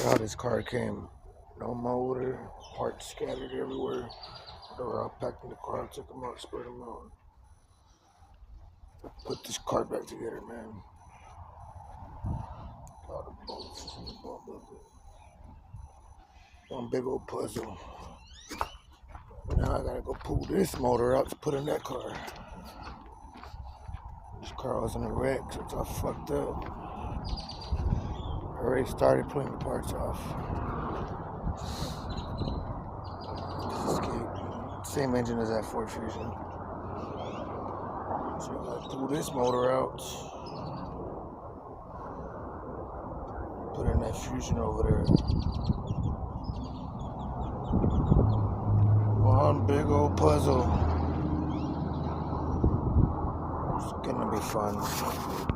how this car came. No motor, parts scattered everywhere. They were all packed in the car. I took them out, spread them out. Put this car back together, man. All the bolts in the bottom of it. One big old puzzle. Now I gotta go pull this motor out to put in that car. This car was in a wreck, so it's all fucked up. I already started putting the parts off. Escape. Same engine as that Ford Fusion. So I gotta pull this motor out. Put in that Fusion over there. One big old puzzle. It's gonna be fun.